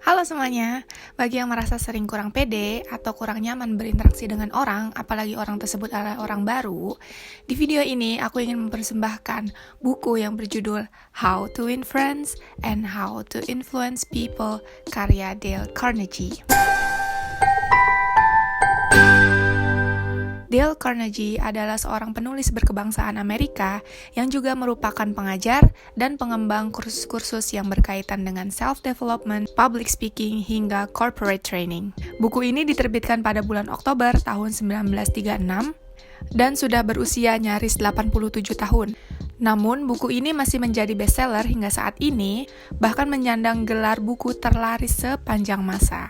Halo semuanya, bagi yang merasa sering kurang pede atau kurang nyaman berinteraksi dengan orang, apalagi orang tersebut adalah orang baru, di video ini aku ingin mempersembahkan buku yang berjudul How to Win Friends and How to Influence People karya Dale Carnegie. Dale Carnegie adalah seorang penulis berkebangsaan Amerika yang juga merupakan pengajar dan pengembang kursus-kursus yang berkaitan dengan self-development, public speaking, hingga corporate training. Buku ini diterbitkan pada bulan Oktober tahun 1936 dan sudah berusia nyaris 87 tahun. Namun, buku ini masih menjadi bestseller hingga saat ini, bahkan menyandang gelar buku terlaris sepanjang masa.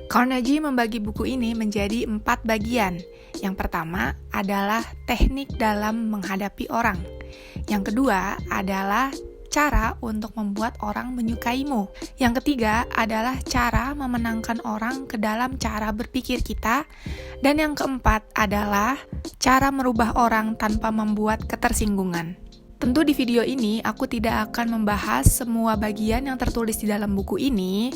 Carnegie membagi buku ini menjadi 4 bagian. Yang pertama adalah teknik dalam menghadapi orang. Yang kedua adalah cara untuk membuat orang menyukaimu. Yang ketiga adalah cara memenangkan orang ke dalam cara berpikir kita. Dan yang keempat adalah cara merubah orang tanpa membuat ketersinggungan. Tentu di video ini aku tidak akan membahas semua bagian yang tertulis di dalam buku ini,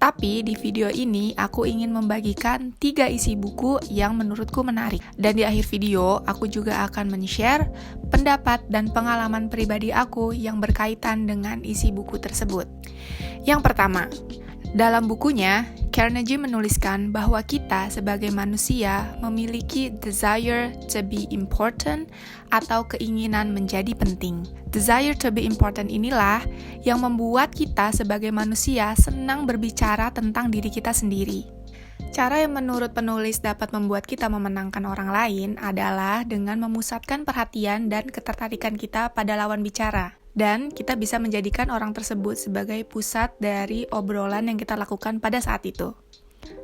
tapi di video ini aku ingin membagikan 3 isi buku yang menurutku menarik. Dan di akhir video aku juga akan men-share pendapat dan pengalaman pribadi aku yang berkaitan dengan isi buku tersebut. Yang pertama, dalam bukunya, Carnegie menuliskan bahwa kita sebagai manusia memiliki desire to be important atau keinginan menjadi penting. Desire to be important inilah yang membuat kita sebagai manusia senang berbicara tentang diri kita sendiri. Cara yang menurut penulis dapat membuat kita memenangkan orang lain adalah dengan memusatkan perhatian dan ketertarikan kita pada lawan bicara. Dan kita bisa menjadikan orang tersebut sebagai pusat dari obrolan yang kita lakukan pada saat itu.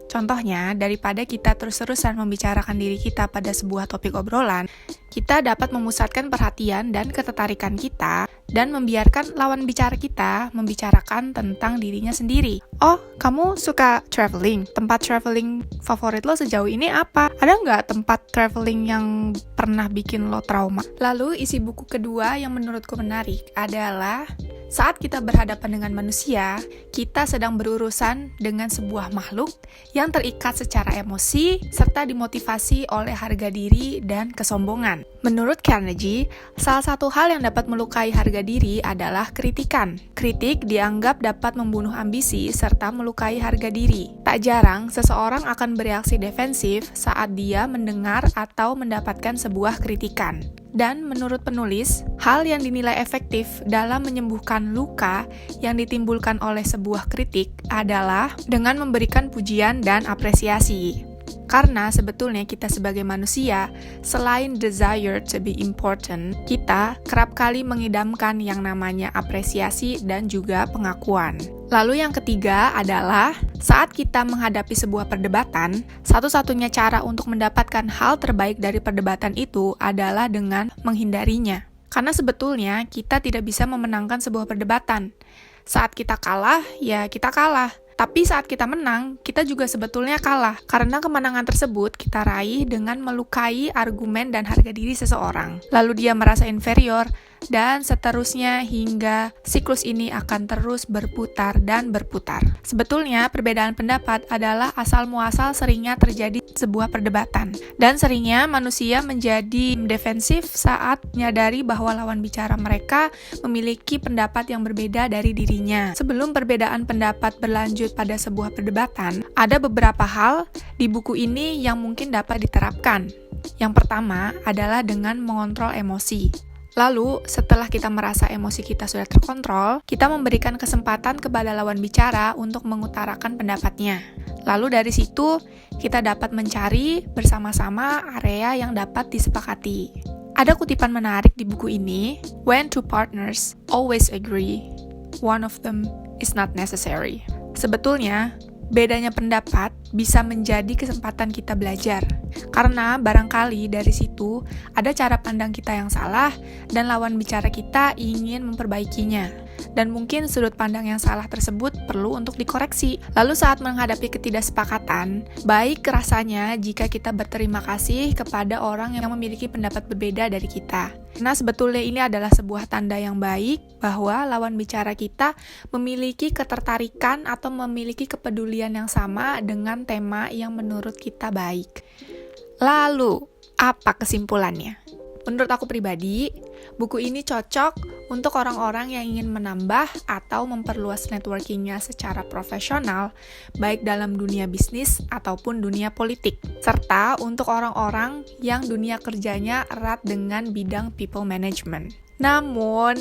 Contohnya, daripada kita terus-terusan membicarakan diri kita pada sebuah topik obrolan, kita dapat memusatkan perhatian dan ketertarikan kita dan membiarkan lawan bicara kita membicarakan tentang dirinya sendiri. Oh, kamu suka traveling? Tempat traveling favorit lo sejauh ini apa? Ada nggak tempat traveling yang pernah bikin lo trauma? Lalu, isi buku kedua yang menurutku menarik adalah saat kita berhadapan dengan manusia, kita sedang berurusan dengan sebuah makhluk yang terikat secara emosi serta dimotivasi oleh harga diri dan kesombongan. Menurut Carnegie, salah satu hal yang dapat melukai harga diri adalah kritikan. Kritik dianggap dapat membunuh ambisi serta melukai harga diri. Tak jarang, seseorang akan bereaksi defensif saat dia mendengar atau mendapatkan sebuah kritikan. Dan menurut penulis, hal yang dinilai efektif dalam menyembuhkan luka yang ditimbulkan oleh sebuah kritik adalah dengan memberikan pujian dan apresiasi. Karena sebetulnya kita sebagai manusia, selain desire to be important, kita kerap kali mengidamkan yang namanya apresiasi dan juga pengakuan. Lalu yang ketiga adalah saat kita menghadapi sebuah perdebatan, satu-satunya cara untuk mendapatkan hal terbaik dari perdebatan itu adalah dengan menghindarinya. Karena sebetulnya kita tidak bisa memenangkan sebuah perdebatan. Saat kita kalah, ya kita kalah. Tapi saat kita menang, kita juga sebetulnya kalah. Karena kemenangan tersebut kita raih dengan melukai argumen dan harga diri seseorang. Lalu dia merasa inferior, dan seterusnya hingga siklus ini akan terus berputar dan berputar. Sebetulnya perbedaan pendapat adalah asal-muasal seringnya terjadi sebuah perdebatan. Dan seringnya manusia menjadi defensif saat menyadari bahwa lawan bicara mereka memiliki pendapat yang berbeda dari dirinya. Sebelum perbedaan pendapat berlanjut pada sebuah perdebatan, ada beberapa hal di buku ini yang mungkin dapat diterapkan. Yang pertama adalah dengan mengontrol emosi. Lalu, setelah kita merasa emosi kita sudah terkontrol, kita memberikan kesempatan kepada lawan bicara untuk mengutarakan pendapatnya. Lalu dari situ, kita dapat mencari bersama-sama area yang dapat disepakati. Ada kutipan menarik di buku ini, "When two partners always agree, one of them is not necessary." Sebetulnya, bedanya pendapat bisa menjadi kesempatan kita belajar. Karena barangkali dari situ ada cara pandang kita yang salah dan lawan bicara kita ingin memperbaikinya. dan mungkin sudut pandang yang salah tersebut perlu untuk dikoreksi. Lalu saat menghadapi ketidaksepakatan, baik rasanya jika kita berterima kasih kepada orang yang memiliki pendapat berbeda dari kita. Nah, sebetulnya ini adalah sebuah tanda yang baik bahwa lawan bicara kita memiliki ketertarikan atau memiliki kepedulian yang sama dengan tema yang menurut kita baik. Lalu, apa kesimpulannya? Menurut aku pribadi, buku ini cocok untuk orang-orang yang ingin menambah atau memperluas networking-nya secara profesional, baik dalam dunia bisnis ataupun dunia politik, serta untuk orang-orang yang dunia kerjanya erat dengan bidang people management. Namun,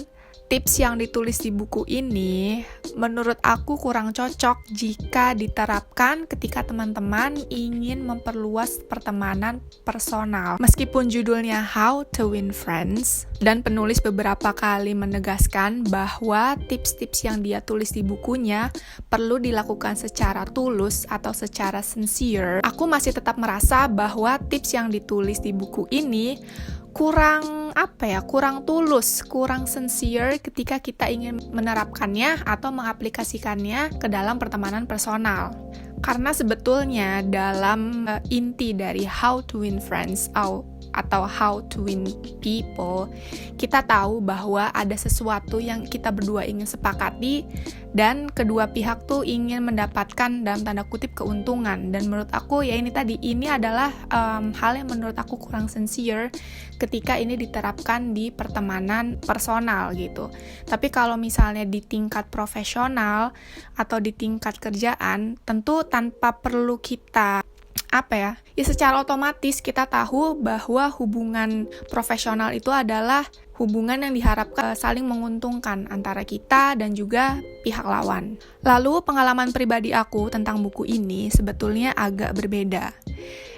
tips yang ditulis di buku ini menurut aku kurang cocok jika diterapkan ketika teman-teman ingin memperluas pertemanan personal. Meskipun judulnya How to Win Friends, dan penulis beberapa kali menegaskan bahwa tips-tips yang dia tulis di bukunya perlu dilakukan secara tulus atau secara sincere, aku masih tetap merasa bahwa tips yang ditulis di buku ini kurang tulus, kurang sincere ketika kita ingin menerapkannya atau mengaplikasikannya ke dalam pertemanan personal. Karena sebetulnya dalam inti dari How to Win Friends atau How to Win People, kita tahu bahwa ada sesuatu yang kita berdua ingin sepakati dan kedua pihak tuh ingin mendapatkan dalam tanda kutip keuntungan. Dan menurut aku ya ini adalah hal yang menurut aku kurang sincere ketika ini diterapkan di pertemanan personal gitu. Tapi kalau misalnya di tingkat profesional atau di tingkat kerjaan, tentu tanpa perlu kita secara otomatis kita tahu bahwa hubungan profesional itu adalah hubungan yang diharapkan saling menguntungkan antara kita dan juga pihak lawan. Lalu pengalaman pribadi aku tentang buku ini sebetulnya agak berbeda.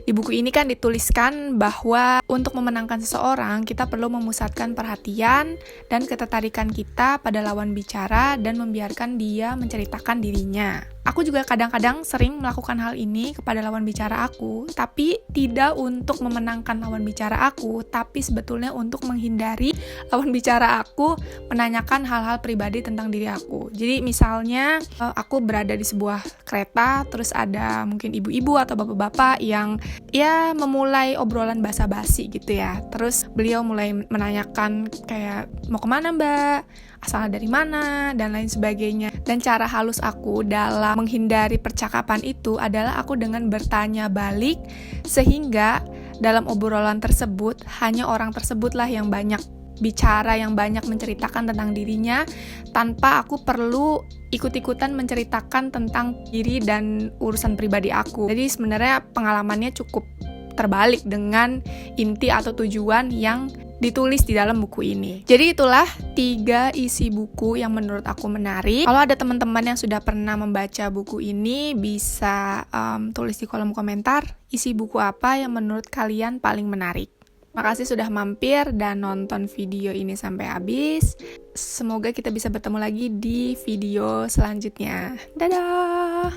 Di buku ini kan dituliskan bahwa untuk memenangkan seseorang, kita perlu memusatkan perhatian dan ketertarikan kita pada lawan bicara dan membiarkan dia menceritakan dirinya. Aku juga kadang-kadang sering melakukan hal ini kepada lawan bicara aku, tapi tidak untuk memenangkan lawan bicara aku, tapi sebetulnya untuk menghindari lawan bicara aku menanyakan hal-hal pribadi tentang diri aku. Jadi misalnya aku berada di sebuah kereta, terus ada mungkin ibu-ibu atau bapak-bapak yang memulai obrolan basa-basi gitu ya. Terus beliau mulai menanyakan kayak, mau kemana mbak? Asalnya dari mana? Dan lain sebagainya. Dan cara halus aku dalam menghindari percakapan itu adalah aku dengan bertanya balik, sehingga dalam obrolan tersebut hanya orang tersebutlah yang banyak bicara, yang banyak menceritakan tentang dirinya, tanpa aku perlu ikut-ikutan menceritakan tentang diri dan urusan pribadi aku. Jadi sebenarnya pengalamannya cukup terbalik dengan inti atau tujuan yang ditulis di dalam buku ini. Jadi itulah 3 isi buku yang menurut aku menarik. Kalau ada teman-teman yang sudah pernah membaca buku ini, bisa tulis di kolom komentar isi buku apa yang menurut kalian paling menarik. Makasih sudah mampir dan nonton video ini sampai habis. Semoga kita bisa bertemu lagi di video selanjutnya. Dadah!